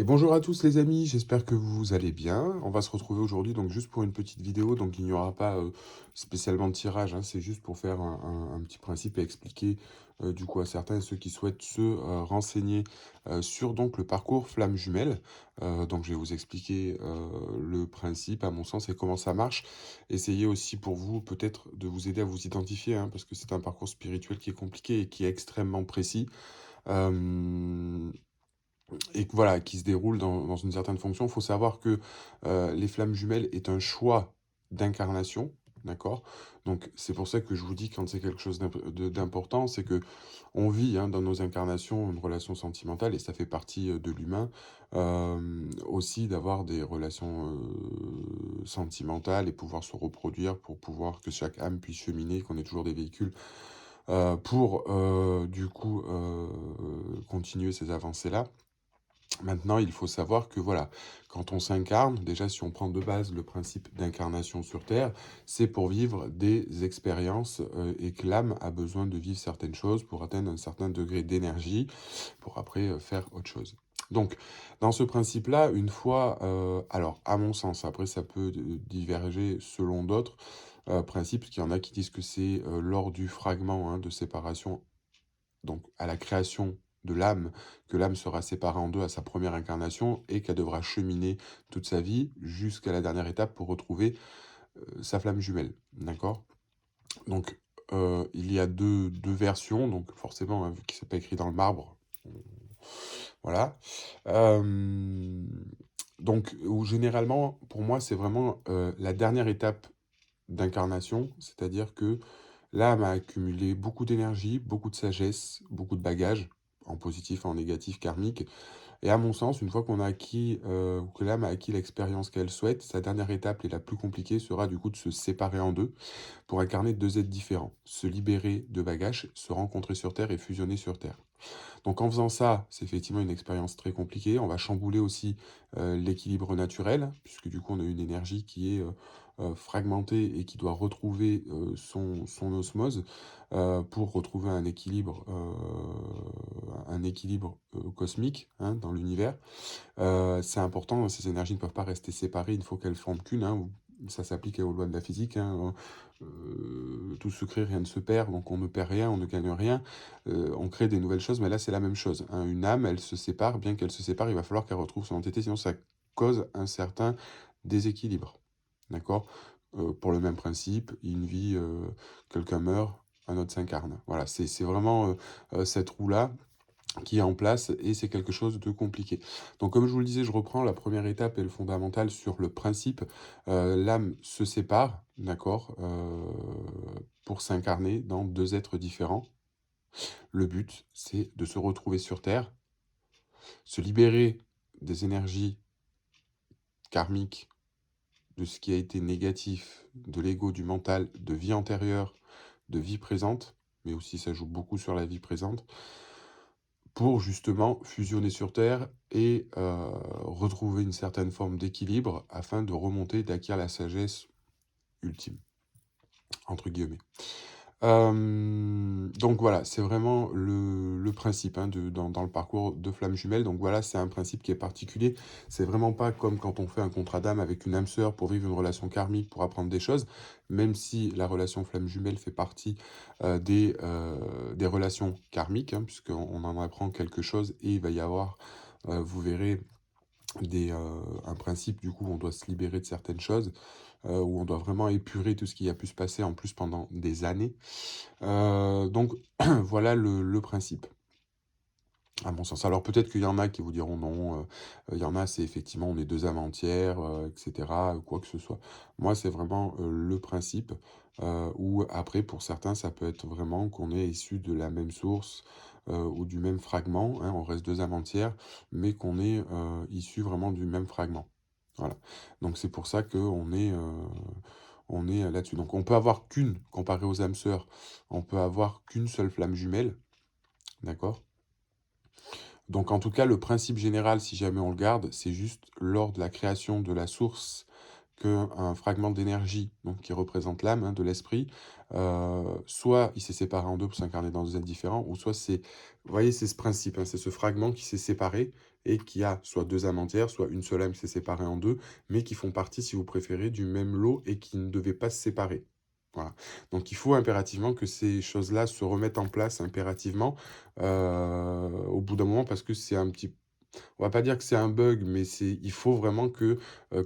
Et bonjour à tous les amis, j'espère que vous allez bien. On va se retrouver aujourd'hui donc juste pour une petite vidéo, donc il n'y aura pas spécialement de tirage, hein, c'est juste pour faire un petit principe et expliquer du coup à certains ceux qui souhaitent se renseigner sur donc le parcours flamme jumelle. Donc je vais vous expliquer le principe à mon sens et comment ça marche. Essayez aussi pour vous peut-être de vous aider à vous identifier, hein, parce que c'est un parcours spirituel qui est compliqué et qui est extrêmement précis. Euh, et que voilà, qui se déroule dans une certaine fonction. Il faut savoir que les flammes jumelles est un choix d'incarnation, d'accord? Donc c'est pour ça que je vous dis quand c'est quelque chose d'important, c'est que on vit hein, dans nos incarnations une relation sentimentale et ça fait partie de l'humain aussi d'avoir des relations sentimentales et pouvoir se reproduire pour pouvoir que chaque âme puisse cheminer, qu'on ait toujours des véhicules pour du coup continuer ces avancées-là. Maintenant, il faut savoir que voilà, quand on s'incarne, déjà si on prend de base le principe d'incarnation sur Terre, c'est pour vivre des expériences et que l'âme a besoin de vivre certaines choses pour atteindre un certain degré d'énergie, pour après faire autre chose. Donc, dans ce principe-là, une fois, alors à mon sens, après ça peut diverger selon d'autres principes, parce qu'il y en a qui disent que c'est lors du fragment hein, de séparation donc à la création de l'âme, que l'âme sera séparée en deux à sa première incarnation et qu'elle devra cheminer toute sa vie jusqu'à la dernière étape pour retrouver sa flamme jumelle. D'accord? Donc, il y a deux versions, donc forcément, hein, vu que c'est pas écrit dans le marbre, voilà. Euh, donc, où généralement, pour moi, c'est vraiment la dernière étape d'incarnation, c'est-à-dire que l'âme a accumulé beaucoup d'énergie, beaucoup de sagesse, beaucoup de bagages, en positif, en négatif, karmique. Et à mon sens, une fois qu'on a acquis, que l'âme a acquis l'expérience qu'elle souhaite, sa dernière étape et la plus compliquée sera du coup de se séparer en deux pour incarner deux êtres différents, se libérer de bagages, se rencontrer sur Terre et fusionner sur Terre. Donc en faisant ça, c'est effectivement une expérience très compliquée. On va chambouler aussi l'équilibre naturel, puisque du coup on a une énergie qui est fragmentée et qui doit retrouver son osmose pour retrouver un équilibre cosmique hein, dans l'univers. C'est important, ces énergies ne peuvent pas rester séparées, il faut qu'elles forment qu'une. Hein, ça s'applique aux lois de la physique. Hein, tout se crée, rien ne se perd, donc on ne perd rien, on ne gagne rien. On crée des nouvelles choses, mais là c'est la même chose. Hein. Une âme, elle se sépare, bien qu'elle se sépare, il va falloir qu'elle retrouve son entité, sinon ça cause un certain déséquilibre. D'accord? Pour le même principe, une vie, quelqu'un meurt, un autre s'incarne. Voilà, c'est vraiment cette roue-là qui est en place et c'est quelque chose de compliqué. Donc comme je vous le disais, je reprends la première étape et le fondamental sur le principe. L'âme se sépare, d'accord, pour s'incarner dans deux êtres différents. Le but, c'est de se retrouver sur Terre, se libérer des énergies karmiques, de ce qui a été négatif, de l'ego, du mental, de vie antérieure, de vie présente, mais aussi ça joue beaucoup sur la vie présente, pour justement fusionner sur Terre et retrouver une certaine forme d'équilibre afin de remonter, d'acquérir la sagesse ultime, entre guillemets. Donc voilà, c'est vraiment le principe hein, dans le parcours de flamme jumelle. Donc voilà, c'est un principe qui est particulier. C'est vraiment pas comme quand on fait un contrat d'âme avec une âme sœur pour vivre une relation karmique, pour apprendre des choses, même si la relation flamme jumelle fait partie des relations karmiques, hein, puisqu'on en apprend quelque chose et il va y avoir, vous verrez, un principe du coup où on doit se libérer de certaines choses, où on doit vraiment épurer tout ce qui a pu se passer en plus pendant des années. Donc voilà le principe, à mon sens. Alors peut-être qu'il y en a qui vous diront non, il y en a, c'est effectivement on est 2 âmes entières, et cetera, quoi que ce soit. Moi, c'est vraiment, le principe, où après pour certains, ça peut être vraiment qu'on est issus de la même source, ou du même fragment, hein, on reste 2 âmes entières, mais qu'on est, issus vraiment du même fragment. Voilà. Donc c'est pour ça on est là-dessus. Donc on peut avoir qu'une, comparé aux âmes sœurs, on peut avoir qu'une seule flamme jumelle, d'accord? Donc en tout cas, le principe général, si jamais on le garde, c'est juste lors de la création de la source qu'un fragment d'énergie, donc qui représente l'âme hein, de l'esprit, soit il s'est séparé en deux pour s'incarner dans deux êtres différents, ou soit c'est, vous voyez, c'est ce principe, hein, c'est ce fragment qui s'est séparé et qui a soit deux âmes entières, soit une seule âme qui s'est séparée en deux, mais qui font partie, si vous préférez, du même lot et qui ne devaient pas se séparer. Voilà. Donc il faut impérativement que ces choses-là se remettent en place impérativement au bout d'un moment parce que c'est un petit on va pas dire que c'est un bug, mais il faut vraiment que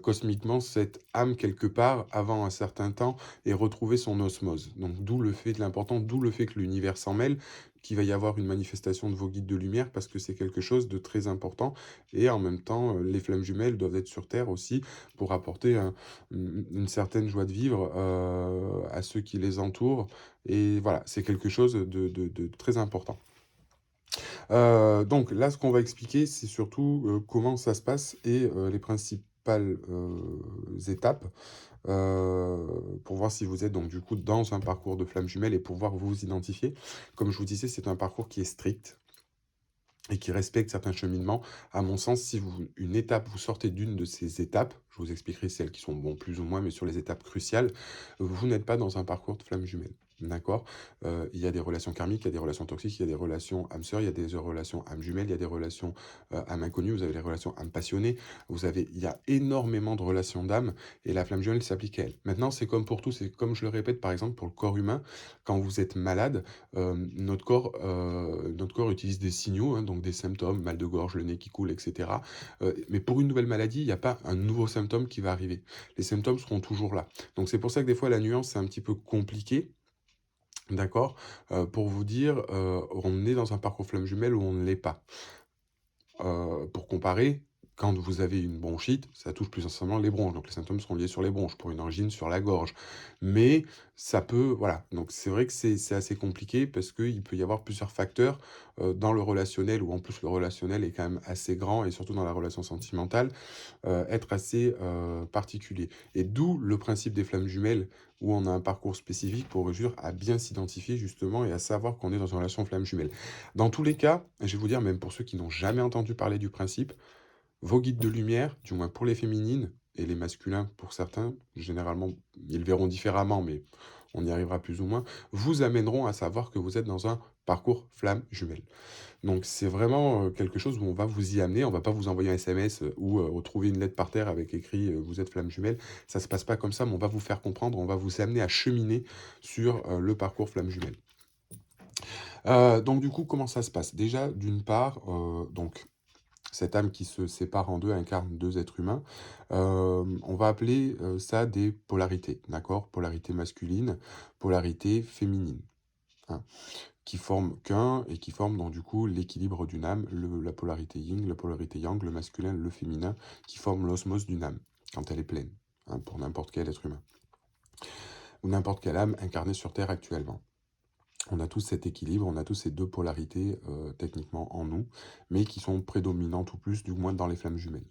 cosmiquement cette âme quelque part, avant un certain temps, ait retrouvé son osmose. Donc d'où le fait de l'important, d'où le fait que l'univers s'en mêle, qu'il va y avoir une manifestation de vos guides de lumière parce que c'est quelque chose de très important. Et en même temps, les flammes jumelles doivent être sur Terre aussi pour apporter une certaine joie de vivre à ceux qui les entourent. Et voilà, c'est quelque chose de très important. Donc là, ce qu'on va expliquer, c'est surtout comment ça se passe et les principales étapes pour voir si vous êtes donc du coup dans un parcours de flamme jumelle et pouvoir vous identifier. Comme je vous disais, c'est un parcours qui est strict et qui respecte certains cheminements. À mon sens, si une étape, vous sortez d'une de ces étapes, je vous expliquerai celles qui sont bon, plus ou moins, mais sur les étapes cruciales, vous n'êtes pas dans un parcours de flamme jumelle. D'accord. Il y a des relations karmiques, il y a des relations toxiques, il y a des relations âmes sœurs, il y a des relations âmes jumelles, il y a des relations âmes inconnues, vous avez les relations âmes passionnées, il y a énormément de relations d'âmes, et la flamme jumelle s'applique à elle. Maintenant, c'est comme pour tout, c'est comme je le répète, par exemple, pour le corps humain, quand vous êtes malade, notre corps utilise des signaux, hein, donc des symptômes, mal de gorge, le nez qui coule, etc. Mais pour une nouvelle maladie, il n'y a pas un nouveau symptôme qui va arriver. Les symptômes seront toujours là. Donc c'est pour ça que des fois la nuance c'est un petit peu compliqué. D'accord. Pour vous dire, on est dans un parcours flamme jumelle ou on ne l'est pas. Pour comparer, quand vous avez une bronchite, ça touche plus essentiellement les bronches, donc les symptômes seront liés sur les bronches, pour une angine sur la gorge. Mais ça peut, voilà, donc c'est vrai que c'est assez compliqué parce qu'il peut y avoir plusieurs facteurs dans le relationnel, où en plus le relationnel est quand même assez grand, et surtout dans la relation sentimentale, être assez particulier. Et d'où le principe des flammes jumelles, où on a un parcours spécifique pour réussir à bien s'identifier justement et à savoir qu'on est dans une relation flamme jumelle. Dans tous les cas, je vais vous dire, même pour ceux qui n'ont jamais entendu parler du principe, vos guides de lumière, du moins pour les féminines, et les masculins pour certains, généralement, ils le verront différemment, mais on y arrivera plus ou moins, vous amèneront à savoir que vous êtes dans un parcours flamme jumelle. Donc c'est vraiment quelque chose où on va vous y amener, on va pas vous envoyer un SMS ou retrouver une lettre par terre avec écrit vous êtes flamme jumelle. Ça se passe pas comme ça, mais on va vous faire comprendre, on va vous amener à cheminer sur le parcours flamme jumelle. Donc du coup, comment ça se passe? Déjà, d'une part, donc cette âme qui se sépare en deux incarne deux êtres humains. On va appeler ça des polarités, d'accord? Polarité masculine, polarité féminine, hein, qui forment qu'un et qui forment donc du coup l'équilibre d'une âme, la polarité yin, la polarité yang, le masculin, le féminin, qui forment l'osmose d'une âme, quand elle est pleine, hein, pour n'importe quel être humain, ou n'importe quelle âme incarnée sur Terre actuellement. On a tous cet équilibre, on a tous ces deux polarités techniquement en nous, mais qui sont prédominantes ou plus, du moins dans les flammes jumelles.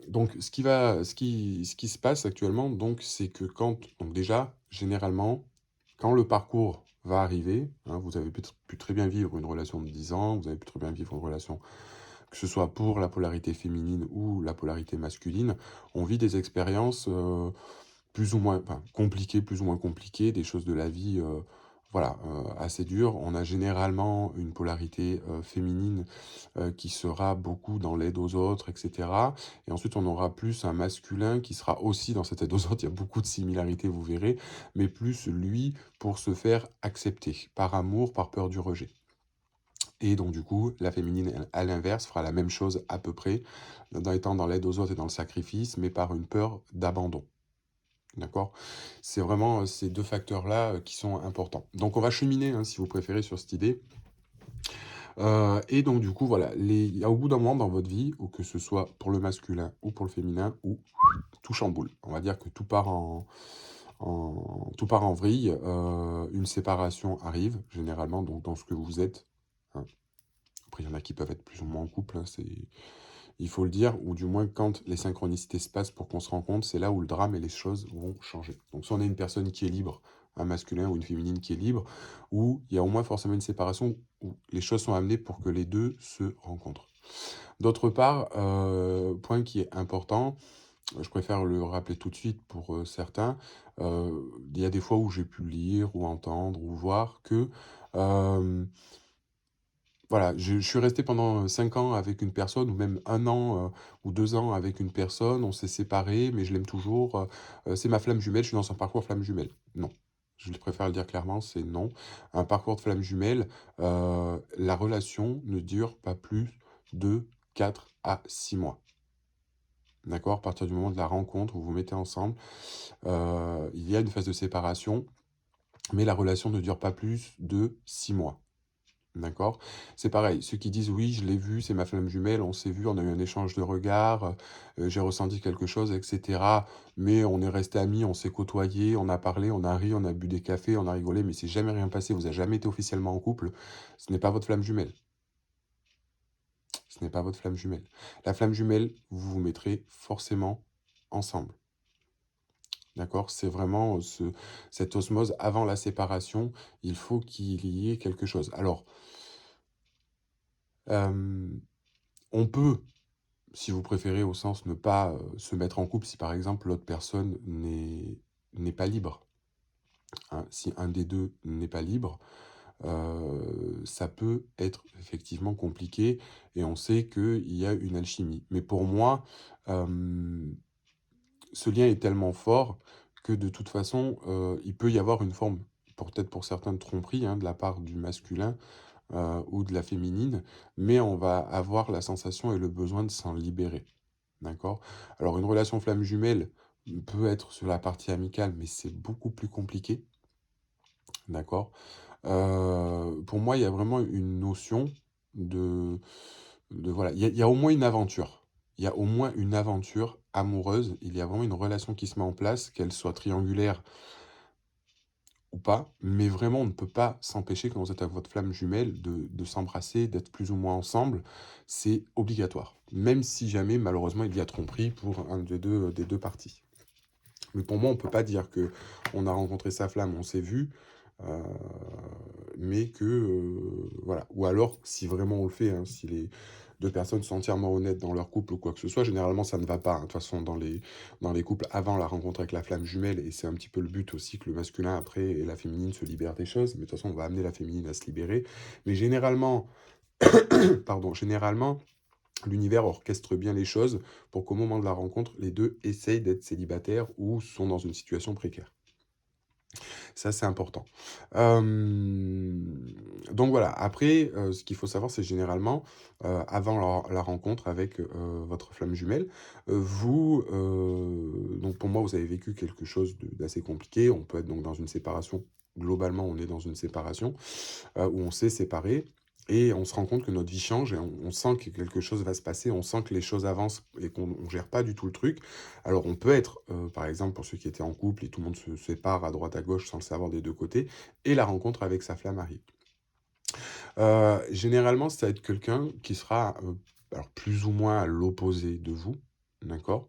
Donc ce qui se passe actuellement, donc, c'est que donc déjà, généralement, quand le parcours va arriver, hein, vous avez pu très bien vivre une relation de 10 ans, vous avez pu très bien vivre une relation, que ce soit pour la polarité féminine ou la polarité masculine, on vit des expériences plus ou moins, enfin, compliquées, plus ou moins compliquées, des choses de la vie, voilà, assez dures. On a généralement une polarité féminine qui sera beaucoup dans l'aide aux autres, etc. Et ensuite, on aura plus un masculin qui sera aussi dans cette aide aux autres. Il y a beaucoup de similarités, vous verrez, mais plus lui pour se faire accepter, par amour, par peur du rejet. Et donc, du coup, la féminine, à l'inverse, fera la même chose à peu près, étant dans l'aide aux autres et dans le sacrifice, mais par une peur d'abandon. D'accord? C'est vraiment ces deux facteurs-là qui sont importants. Donc, on va cheminer, hein, si vous préférez, sur cette idée. Et donc du coup, voilà, il y a au bout d'un moment dans votre vie, ou que ce soit pour le masculin ou pour le féminin, où tout chamboule. On va dire que tout part en vrille, une séparation arrive, généralement, donc dans ce que vous êtes, hein. Après, il y en a qui peuvent être plus ou moins en couple, hein, il faut le dire, ou du moins quand les synchronicités se passent pour qu'on se rende compte, c'est là où le drame et les choses vont changer. Donc si on a une personne qui est libre, un masculin ou une féminine qui est libre, où il y a au moins forcément une séparation, où les choses sont amenées pour que les deux se rencontrent. D'autre part, point qui est important, je préfère le rappeler tout de suite pour certains, il y a des fois où j'ai pu lire ou entendre ou voir que voilà, je suis resté pendant 5 ans avec une personne ou même 1 an, ou 2 ans avec une personne, on s'est séparés, mais je l'aime toujours, c'est ma flamme jumelle, je suis dans un parcours flamme jumelle. Non, je préfère le dire clairement, c'est non. Un parcours de flamme jumelle, la relation ne dure pas plus de 4 à 6 mois. D'accord? À partir du moment de la rencontre où vous vous mettez ensemble, il y a une phase de séparation, mais la relation ne dure pas plus de 6 mois. D'accord? C'est pareil, ceux qui disent: «Oui, je l'ai vu, c'est ma flamme jumelle, on s'est vu, on a eu un échange de regards, j'ai ressenti quelque chose et cetera, mais on est restés amis, on s'est côtoyés, on a parlé, on a ri, on a bu des cafés, on a rigolé, mais c'est jamais rien passé, vous avez jamais été officiellement en couple», ce n'est pas votre flamme jumelle. Ce n'est pas votre flamme jumelle. La flamme jumelle, vous vous mettrez forcément ensemble. D'accord? C'est vraiment, cette osmose avant la séparation, il faut qu'il y ait quelque chose. Alors, hem, on peut, si vous préférez, au sens ne pas, se mettre en couple si par exemple l'autre personne n'est pas libre, hein. Si un des 2 n'est pas libre, ça peut être effectivement compliqué et on sait qu'il y a une alchimie. Mais pour moi, hem, ce lien est tellement fort que de toute façon, il peut y avoir une forme, peut-être pour certains de tromperie, hein, de la part du masculin, ou de la féminine, mais on va avoir la sensation et le besoin de s'en libérer. D'accord? Alors une relation flamme jumelle peut être sur la partie amicale, mais c'est beaucoup plus compliqué, d'accord? Pour moi, il y a vraiment une notion de voilà, il y a au moins une aventure. Il y a au moins une aventure amoureuse, il y a vraiment une relation qui se met en place, qu'elle soit triangulaire ou pas, mais vraiment on ne peut pas s'empêcher quand vous êtes avec votre flamme jumelle de s'embrasser, d'être plus ou moins ensemble, c'est obligatoire. Même si jamais malheureusement il y a tromperie pour un des 2 parties. Mais pour moi, on peut pas dire que on a rencontré sa flamme, on s'est vu, heu, mais que, voilà. Ou alors, si vraiment on le fait, hein, si les 2 personnes sont entièrement honnêtes dans leur couple ou quoi que ce soit, généralement ça ne va pas, hein, de toute façon dans les couples avant la rencontre avec la flamme jumelle et c'est un petit peu le but aussi que le masculin après et la féminine se libèrent des choses, mais de toute façon on va amener la féminine à se libérer. Mais généralement, pardon, généralement, l'univers orchestre bien les choses pour qu'au moment de la rencontre, les 2 essayent d'être célibataires ou sont dans une situation précaire. Ça, c'est important. Donc voilà, après, ce qu'il faut savoir, c'est généralement, avant la rencontre avec, votre flamme jumelle, donc pour moi, vous avez vécu quelque chose d'assez compliqué. On peut être donc dans une séparation. Globalement, on est dans une séparation, où on s'est séparés et on se rend compte que notre vie change et on sent que quelque chose va se passer, on sent que les choses avancent et qu'on ne gère pas du tout le truc. Alors on peut être, par exemple, pour ceux qui étaient en couple et tout le monde se sépare à droite à gauche sans le savoir des 2 côtés et la rencontre avec sa flamme arrive. Généralement, ça va être quelqu'un qui sera, alors plus ou moins à l'opposé de vous, d'accord?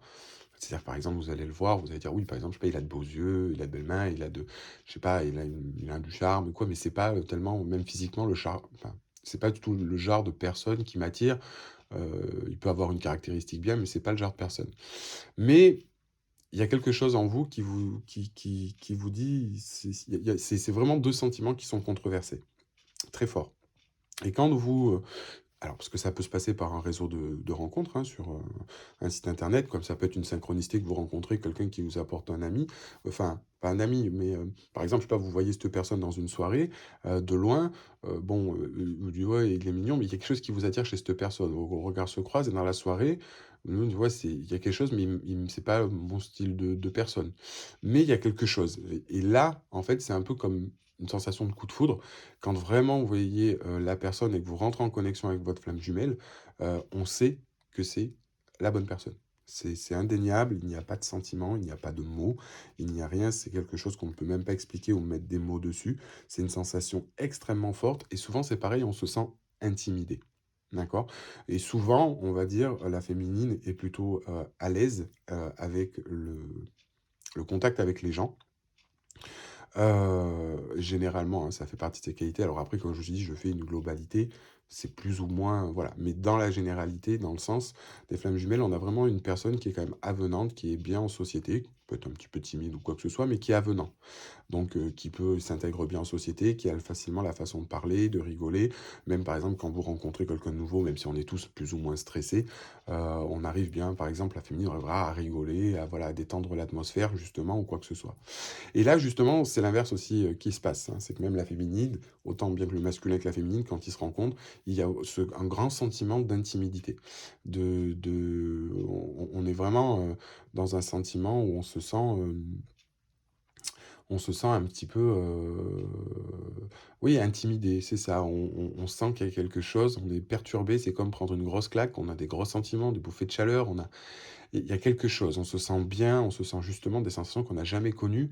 C'est-à-dire, par exemple, vous allez le voir, vous allez dire: «Oui, par exemple, je sais pas, il a de beaux yeux, il a de belles mains, je sais pas, il a du charme ou quoi», mais c'est pas, tellement même physiquement le charme enfin, c'est pas du tout le genre de personne qui m'attire. Il peut avoir une caractéristique bien, mais c'est pas le genre de personne. Mais il y a quelque chose en vous qui vous dit c'est vraiment 2 sentiments qui sont controversés, très forts et quand vous, alors, parce que ça peut se passer par un réseau de rencontres, hein, sur, un site internet, comme ça peut être une synchronicité que vous rencontrez quelqu'un qui vous apporte un ami, enfin, pas un ami, mais, par exemple, je sais pas, vous voyez cette personne dans une soirée, de loin, bon, vous dites: «Ouais, il est mignon», mais il y a quelque chose qui vous attire chez cette personne. Vos regards se croisent et dans la soirée, vous dites: «Ouais, il y a quelque chose, mais c'est pas mon style de personne». Mais il y a quelque chose et là, en fait, c'est un peu comme une sensation de coup de foudre. Quand vraiment vous voyez, la personne et que vous rentrez en connexion avec votre flamme jumelle, on sait que c'est la bonne personne. C'est indéniable, il n'y a pas de sentiment, il n'y a pas de mots, il n'y a rien, c'est quelque chose qu'on ne peut même pas expliquer ou mettre des mots dessus. C'est une sensation extrêmement forte et souvent c'est pareil, on se sent intimidé. D'accord? Et souvent, on va dire, la féminine est plutôt, à l'aise, avec le contact avec les gens. Généralement, hein, ça fait partie de ses qualités. Alors après, comme je vous dis, je fais une globalité, c'est plus ou moins, voilà. Mais dans la généralité, dans le sens des flammes jumelles, on a vraiment une personne qui est quand même avenante, qui est bien en société, peut être un petit peu timide ou quoi que ce soit, mais qui est avenant. Donc qui s'intègre bien en société, qui a facilement la façon de parler, de rigoler. Même par exemple, quand vous rencontrez quelqu'un de nouveau, même si on est tous plus ou moins stressés, on arrive bien, par exemple, la féminine arrivera à rigoler, à voilà, à détendre l'atmosphère justement ou quoi que ce soit. Et là, justement, c'est l'inverse aussi qui se passe, hein. C'est que même la féminine, autant bien que le masculin que la féminine, quand ils se rencontrent, il y a un grand sentiment d'intimidité. On est vraiment dans un sentiment où on se sent un petit peu, oui, intimidé, c'est ça. On sent qu'il y a quelque chose, on est perturbé, c'est comme prendre une grosse claque, on a des gros sentiments, des bouffées de chaleur, il y a quelque chose, on se sent bien, on se sent justement des sensations qu'on n'a jamais connues,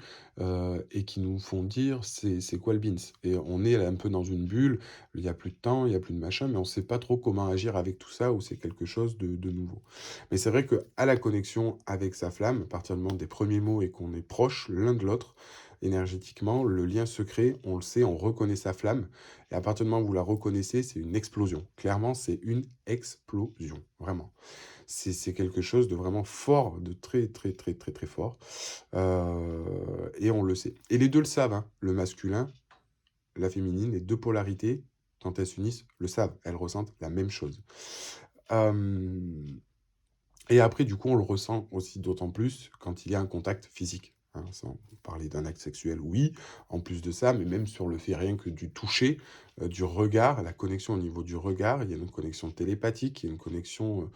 et qui nous font dire: «C'est quoi le beans?» Et on est là un peu dans une bulle, il y a plus de temps, il y a plus de machin, mais on ne sait pas trop comment agir avec tout ça ou c'est quelque chose de nouveau. Mais c'est vrai que à la connexion avec sa flamme, à partir du moment des premiers mots et qu'on est proche l'un de l'autre, énergétiquement, le lien se crée, on le sait, on reconnaît sa flamme et à partir du moment où vous la reconnaissez, c'est une explosion. Clairement, c'est une explosion, vraiment. C'est quelque chose de vraiment fort, de très, très, très, très, très fort, et on le sait. Et les 2 le savent, hein, le masculin, la féminine, les 2 polarités, quand elles s'unissent, le savent. Elles ressentent la même chose. Hem Et après, du coup, on le ressent aussi d'autant plus quand il y a un contact physique, hein, sans parler d'un acte sexuel, oui, en plus de ça, mais même sur le fait rien que du toucher, du regard, la connexion au niveau du regard, il y a une connexion télépathique, il y a une connexion,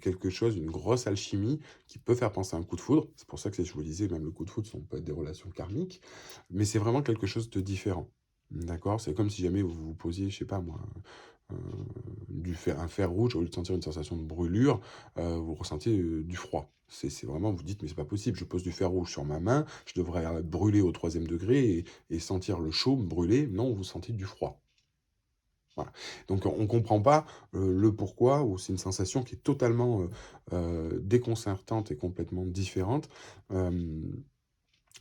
quelque chose, une grosse alchimie qui peut faire penser à un coup de foudre. C'est pour ça que je vous disais, même le coup de foudre, ça peut être des relations karmiques, mais c'est vraiment quelque chose de différent. D'accord? C'est comme si jamais vous vous posiez, je sais pas moi, heu, un fer rouge, au lieu de sentir une sensation de brûlure, vous ressentiez, du froid. C'est vraiment vous dites: «Mais c'est pas possible, je pose du fer rouge sur ma main, je devrais, brûler au 3e degré et sentir le chaud me brûler». Non, vous sentez du froid. Voilà. Donc on comprend pas, le pourquoi ou c'est une sensation qui est totalement, déconcertante et complètement différente, hem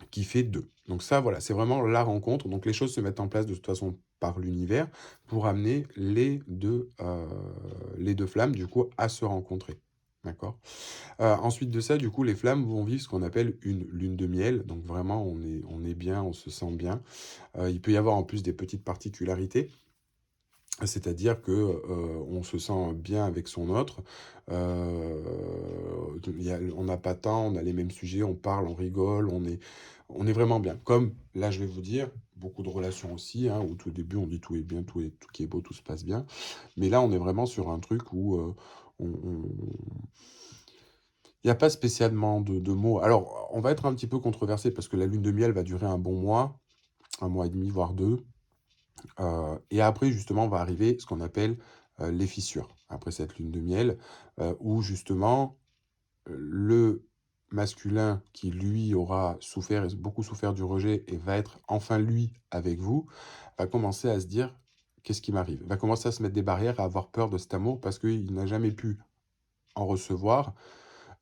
qui fait 2. Donc ça, voilà, c'est vraiment la rencontre. Donc les choses se mettent en place de toute façon par l'univers pour amener les 2 flammes, du coup, à se rencontrer. D'accord? Ensuite de ça, du coup, les flammes vont vivre ce qu'on appelle une lune de miel. Donc vraiment, on est bien, on se sent bien. Il peut y avoir en plus des petites particularités. C'est-à-dire que, on se sent bien avec son autre, on n'a pas tant, on a les mêmes sujets, on parle, on rigole, on est vraiment bien. Comme là, je vais vous dire, beaucoup de relations aussi, hein, où tout au début, on dit: «Tout est bien, tout qui est beau, tout se passe bien». Mais là, on est vraiment sur un truc où, on il y a pas spécialement de mots. Alors, on va être un petit peu controversé parce que la lune de miel va durer un bon mois, 1 mois et demi, voire 2. Et après justement va arriver ce qu'on appelle, les fissures. Après cette lune de miel, où justement, le masculin qui lui aura souffert et beaucoup souffert du rejet et va être enfin lui avec vous, va commencer à se dire: «Qu'est-ce qui m'arrive?» Va commencer à se mettre des barrières, à avoir peur de cet amour parce qu'il n'a jamais pu en recevoir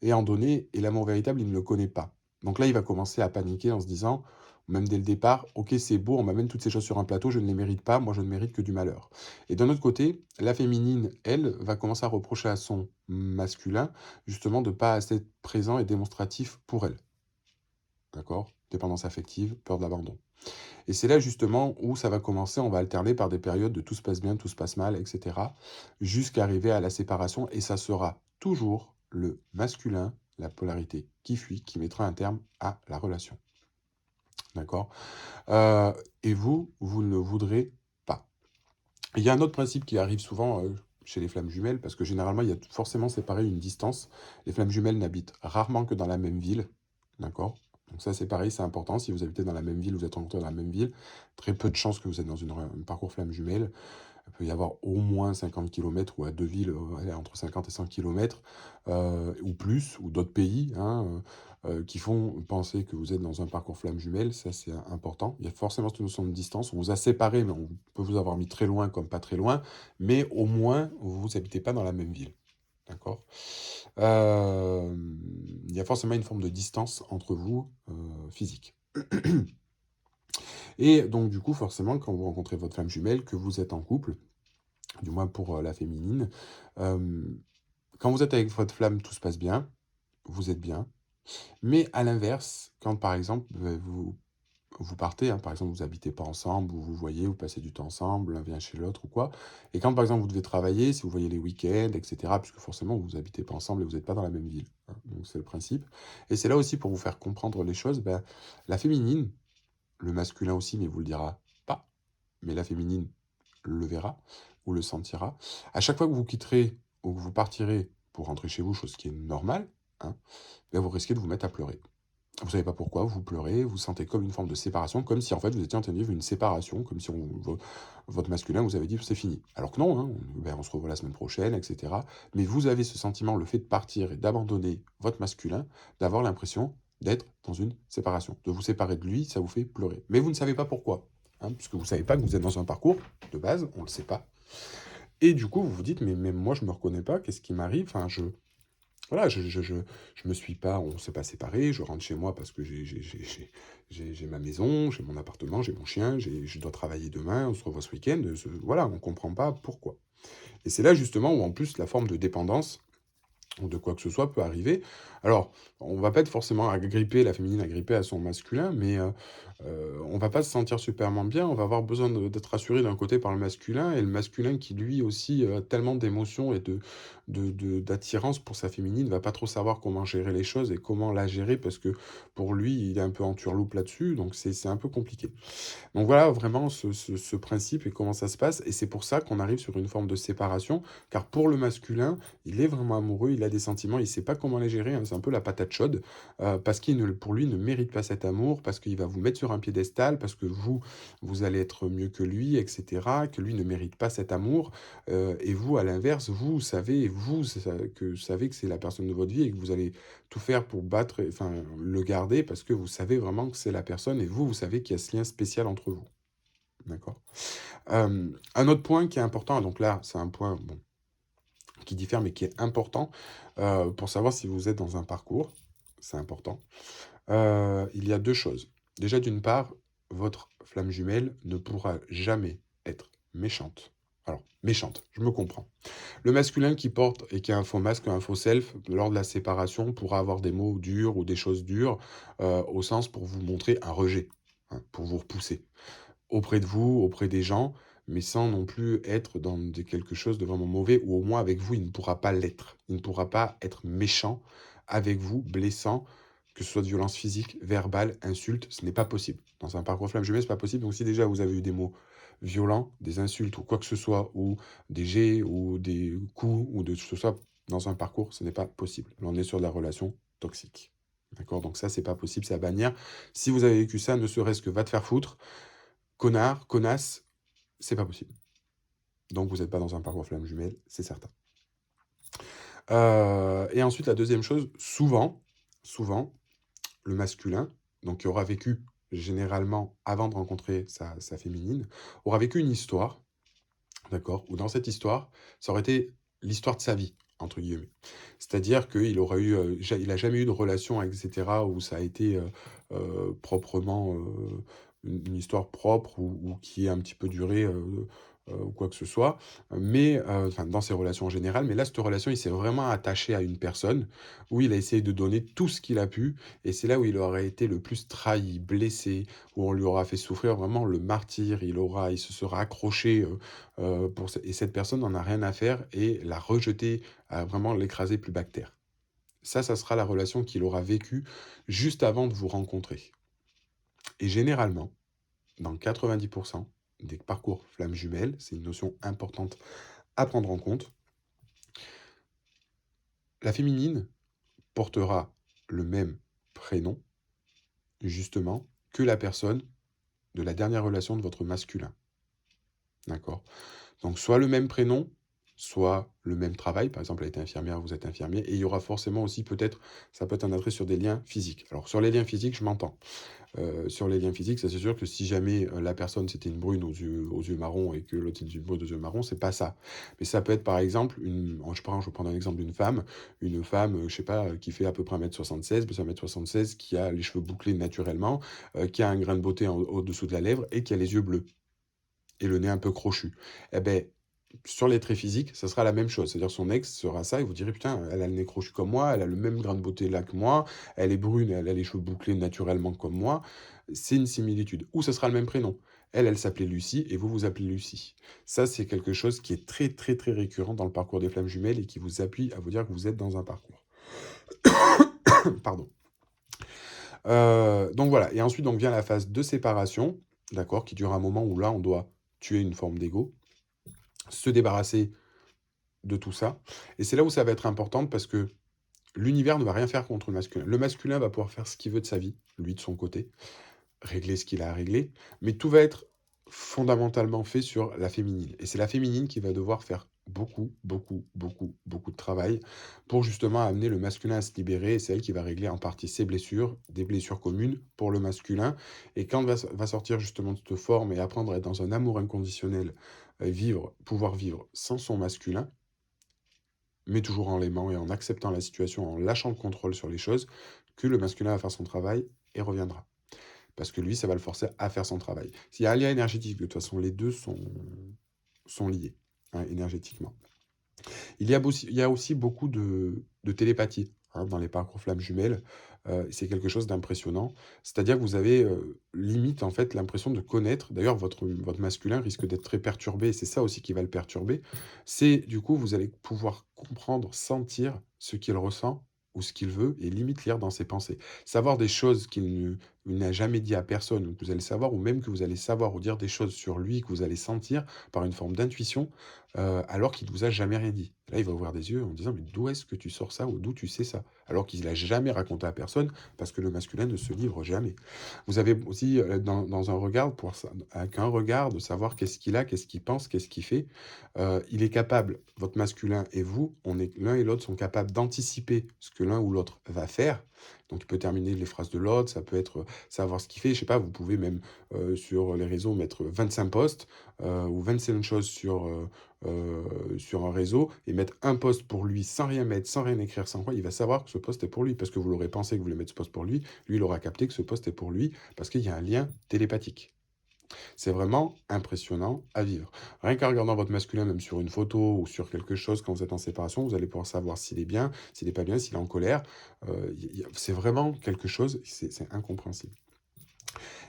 et en donner et l'amour véritable, il ne le connaît pas. Donc là, il va commencer à paniquer en se disant, même dès le départ: «OK, c'est beau, on m'amène toutes ces choses sur un plateau, je ne les mérite pas, moi je ne mérite que du malheur». Et d'un autre côté, la féminine, elle, va commencer à reprocher à son masculin, justement, de pas assez être présent et démonstratif pour elle. D'accord? Dépendance affective, peur de l'abandon. Et c'est là justement où ça va commencer, on va alterner par des périodes de tout se passe bien, tout se passe mal, et cetera, jusqu'à arriver à la séparation et ça sera toujours le masculin, la polarité qui fuit, qui mettra un terme à la relation. D'accord? Heu et vous, vous ne le voudrez pas. Il y a un autre principe qui arrive souvent, chez les flammes jumelles, parce que généralement, il y a forcément, c'est pareil, une distance. Les flammes jumelles n'habitent rarement que dans la même ville, d'accord? Donc ça, c'est pareil, c'est important. Si vous habitez dans la même ville, vous êtes rencontrés dans la même ville, très peu de chances que vous êtes dans un parcours flammes jumelles. Il peut y avoir au moins 50 kilomètres ou à 2 villes, allez, entre 50 et 100 kilomètres, ou plus, ou d'autres pays, hein, qui font penser que vous êtes dans un parcours flammes jumelles. Ça, c'est important. Il y a forcément cette notion de distance. On vous a séparés, mais on peut vous avoir mis très loin comme pas très loin, mais au moins, vous habitez pas dans la même ville. D'accord? Il y a forcément une forme de distance entre vous, physique. Et donc du coup, forcément, quand vous rencontrez votre flamme jumelle, que vous êtes en couple, du moins pour, la féminine, hem, quand vous êtes avec votre flamme, tout se passe bien, vous êtes bien. Mais à l'inverse, quand par exemple, vous partez, hein, par exemple, vous habitez pas ensemble, vous vous voyez, vous passez du temps ensemble, l'un vient chez l'autre ou quoi. Et quand par exemple vous devez travailler, si vous voyez les week-ends, etc., puisque forcément vous habitez pas ensemble et vous n'êtes pas dans la même ville, hein, donc c'est le principe. Et c'est là aussi pour vous faire comprendre les choses, ben, la féminine, le masculin aussi, mais vous le dira pas, mais la féminine le verra ou le sentira. À chaque fois que vous quitterez ou que vous partirez pour rentrer chez vous, chose qui est normale, hein, ben vous risquez de vous mettre à pleurer. Vous savez pas pourquoi, vous pleurez, vous sentez comme une forme de séparation, comme si en fait vous étiez en train de vivre une séparation, comme si votre masculin vous avait dit c'est fini. Alors que non, hein, on se revoit la semaine prochaine, etc. Mais vous avez ce sentiment, le fait de partir et d'abandonner votre masculin, d'avoir l'impression d'être dans une séparation. De vous séparer de lui, ça vous fait pleurer. Mais vous ne savez pas pourquoi, hein, puisque vous ne savez pas que vous êtes dans un parcours, de base, on ne le sait pas. Et du coup, vous vous dites, mais même moi je me reconnais pas, qu'est-ce qui m'arrive? Enfin, voilà, je me suis pas on s'est pas séparés, je rentre chez moi parce que j'ai ma maison, j'ai mon appartement, j'ai mon chien, je dois travailler demain, on se revoit ce week-end, voilà, on comprend pas pourquoi. Et c'est là justement où en plus la forme de dépendance ou de quoi que ce soit peut arriver. Alors, on va pas être forcément agrippé, la féminine agrippée à son masculin, mais on va pas se sentir superment bien. On va avoir besoin d'être rassuré d'un côté par le masculin, et le masculin qui lui aussi a tellement d'émotions et d'attirance pour sa féminine va pas trop savoir comment gérer les choses et comment la gérer parce que pour lui, il est un peu en turloupe là-dessus, donc c'est un peu compliqué. Donc voilà vraiment ce principe et comment ça se passe. Et c'est pour ça qu'on arrive sur une forme de séparation, car pour le masculin, il est vraiment amoureux, il a des sentiments, il ne sait pas comment les gérer, hein, c'est un peu la patate chaude, parce qu'il ne, pour lui ne mérite pas cet amour, parce qu'il va vous mettre sur un piédestal, parce que vous allez être mieux que lui, etc., que lui ne mérite pas cet amour, et vous, à l'inverse, vous savez que c'est la personne de votre vie et que vous allez tout faire pour battre, enfin, le garder parce que vous savez vraiment que c'est la personne et vous savez qu'il y a ce lien spécial entre vous. D'accord? Un autre point qui est important, donc là, c'est un point bon, qui diffère mais qui est important pour savoir si vous êtes dans un parcours, c'est important. Il y a deux choses. Déjà, d'une part, votre flamme jumelle ne pourra jamais être méchante. Alors, méchante, je me comprends. Le masculin qui porte et qui a un faux masque, un faux self, lors de la séparation, pourra avoir des mots durs ou des choses dures, au sens pour vous montrer un rejet, hein, pour vous repousser. Auprès de vous, auprès des gens, mais sans non plus être dans quelque chose de vraiment mauvais, ou au moins avec vous, il ne pourra pas l'être. Il ne pourra pas être méchant avec vous, blessant, que ce soit de violence physique, verbale, insulte, ce n'est pas possible. Dans un parcours flamme jumelle, ce n'est pas possible. Donc si déjà vous avez eu des mots violents, des insultes ou quoi que ce soit, ou des jets ou des coups ou de ce soit dans un parcours, ce n'est pas possible. Là, on est sur de la relation toxique. D'accord? Donc ça, c'est pas possible, c'est à bannir. Si vous avez vécu ça, ne serait-ce que va te faire foutre, connard, connasse, c'est pas possible. Donc vous n'êtes pas dans un parcours flamme jumelle, c'est certain. Et ensuite, la deuxième chose, souvent, le masculin, donc qui aura vécu généralement, avant de rencontrer sa féminine, aura vécu une histoire, d'accord? Où dans cette histoire, ça aurait été l'histoire de sa vie, entre guillemets. C'est-à-dire qu'il aura eu, il a jamais eu de relation, etc., où ça a été proprement une histoire propre ou qui ait un petit peu duré ou quoi que ce soit. Mais, enfin, dans ses relations en général. Mais là, cette relation, il s'est vraiment attaché à une personne où il a essayé de donner tout ce qu'il a pu. Et c'est là où il aurait été le plus trahi, blessé, où on lui aura fait souffrir vraiment le martyre. Il se sera accroché et cette personne n'en a rien à faire et l'a rejeté, à vraiment l'écraser plus bactère. Ça sera la relation qu'il aura vécue juste avant de vous rencontrer. Et généralement, dans 90% des parcours flammes jumelles, c'est une notion importante à prendre en compte, la féminine portera le même prénom, justement, que la personne de la dernière relation de votre masculin. D'accord? Donc soit le même prénom, soit le même travail. Par exemple, elle est infirmière, vous êtes infirmier. Et il y aura forcément aussi peut-être, ça peut être un attrait sur des liens physiques. Alors sur les liens physiques, je m'entends. Sur les liens physiques, ça c'est sûr que si jamais la personne c'était une brune aux yeux marrons et que l'autre c'est une brune aux yeux marrons, c'est pas ça. Mais ça peut être par exemple, je vais prendre un exemple une femme, je sais pas, qui fait à peu près 1m76, 1m76, qui a les cheveux bouclés naturellement, qui a un grain de beauté au-dessous de la lèvre et qui a les yeux bleus et le nez un peu crochu. Eh ben, sur les traits physiques, ça sera la même chose. C'est-à-dire son ex sera ça et vous direz: «Putain, elle a le nez crochu comme moi, elle a le même grain de beauté là que moi, elle est brune, elle a les cheveux bouclés naturellement comme moi». C'est une similitude. Ou ce sera le même prénom. Elle, elle s'appelait Lucie et vous vous appelez Lucie. Ça, c'est quelque chose qui est très, très, très récurrent dans le parcours des flammes jumelles et qui vous appuie à vous dire que vous êtes dans un parcours. Pardon. Donc voilà et ensuite donc vient la phase de séparation, d'accord? Qui dure un moment où là, on doit tuer une forme d'ego, se débarrasser de tout ça et c'est là où ça va être important parce que l'univers ne va rien faire contre le masculin. Le masculin va pouvoir faire ce qu'il veut de sa vie, lui de son côté, régler ce qu'il a à régler, mais tout va être fondamentalement fait sur la féminine. Et c'est la féminine qui va devoir faire beaucoup, beaucoup, beaucoup, beaucoup de travail pour justement amener le masculin à se libérer. Et c'est elle qui va régler en partie ses blessures, des blessures communes pour le masculin. Et quand va sortir justement de cette forme et apprendre à être dans un amour inconditionnel, pouvoir vivre sans son masculin, mais toujours en l'aimant et en acceptant la situation, en lâchant le contrôle sur les choses, que le masculin va faire son travail et reviendra. Parce que lui, ça va le forcer à faire son travail. S'il y a un lien énergétique, de toute façon, les deux sont liés, hein, énergétiquement. Il y a aussi beaucoup de télépathie hein, dans les parcours flammes jumelles. C'est quelque chose d'impressionnant. C'est-à-dire que vous avez limite en fait l'impression de connaître. D'ailleurs, votre masculin risque d'être très perturbé. Et c'est ça aussi qui va le perturber. C'est du coup, vous allez pouvoir comprendre, sentir ce qu'il ressent ou ce qu'il veut et limite lire dans ses pensées. Savoir des choses il n'a jamais dit à personne, ou que vous allez savoir, ou même que vous allez savoir ou dire des choses sur lui que vous allez sentir par une forme d'intuition alors qu'il ne vous a jamais rien dit. Là, il va ouvrir des yeux en disant: «Mais d'où est-ce que tu sors ça ou d'où tu sais ça?» alors qu'il l'a jamais raconté à personne parce que le masculin ne se livre jamais. Vous avez aussi, dans un regard pour ça avec un regard de savoir qu'est-ce qu'il a, qu'est-ce qu'il pense, qu'est-ce qu'il fait. Il est capable, votre masculin et vous, on est l'un et l'autre sont capables d'anticiper ce que l'un ou l'autre va faire. Donc il peut terminer les phrases de l'autre, ça peut être, savoir ce qu'il fait. Je sais pas, vous pouvez même, sur les réseaux mettre 25 posts, ou 25 choses sur un réseau et mettre un post pour lui sans rien mettre, sans rien écrire, sans quoi, il va savoir que ce post est pour lui parce que vous l'aurez pensé que vous voulez mettre ce post pour lui, lui il aura capté que ce post est pour lui parce qu'il y a un lien télépathique. C'est vraiment impressionnant à vivre. Rien qu'en regardant votre masculin, même sur une photo ou sur quelque chose quand vous êtes en séparation, vous allez pouvoir savoir s'il est bien, s'il n'est pas bien, s'il est en colère. C'est vraiment quelque chose, c'est incompréhensible.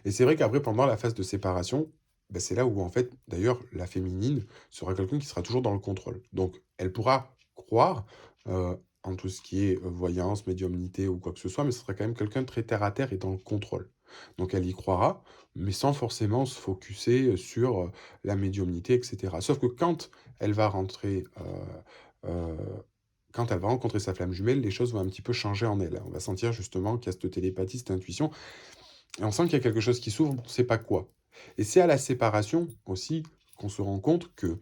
Et c'est vrai qu'après, pendant la phase de séparation, bah, c'est là où, en fait, d'ailleurs, la féminine sera quelqu'un qui sera toujours dans le contrôle. Donc, elle pourra croire en tout ce qui est voyance, médiumnité ou quoi que ce soit, mais ce sera quand même quelqu'un de très terre à terre et dans le contrôle. Donc, elle y croira, mais sans forcément se focuser sur la médiumnité, etc. Sauf que elle va rentrer, euh, quand elle va rencontrer sa flamme jumelle, les choses vont un petit peu changer en elle. On va sentir justement qu'il y a cette télépathie, cette intuition, et on sent qu'il y a quelque chose qui s'ouvre, on ne sait pas quoi. Et c'est à la séparation aussi qu'on se rend compte que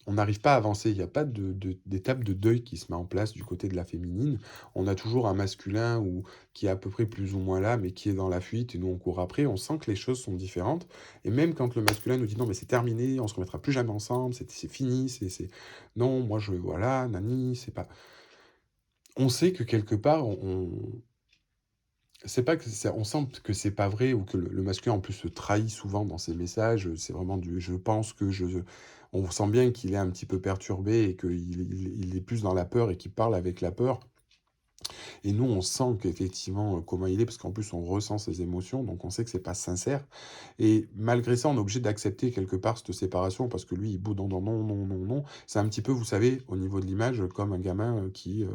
on n'arrive pas à avancer. Il n'y a pas d'étape de deuil qui se met en place du côté de la féminine. On a toujours un masculin qui est à peu près plus ou moins là, mais qui est dans la fuite et nous on court après. On sent que les choses sont différentes. Et même quand le masculin nous dit non, mais c'est terminé, on se remettra plus jamais ensemble, c'est fini, non, moi je voilà, nani, c'est pas. On sait que quelque part, c'est pas que on sent que c'est pas vrai ou que le masculin en plus se trahit souvent dans ses messages, c'est vraiment du «je pense que je», on sent bien qu'il est un petit peu perturbé et qu'il est plus dans la peur et qu'il parle avec la peur. Et nous, on sent qu'effectivement, comment il est, parce qu'en plus, on ressent ses émotions, donc on sait que c'est pas sincère. Et malgré ça, on est obligé d'accepter quelque part cette séparation, parce que lui, il boude non, non, non, non, non. C'est un petit peu, vous savez, au niveau de l'image, comme un gamin qui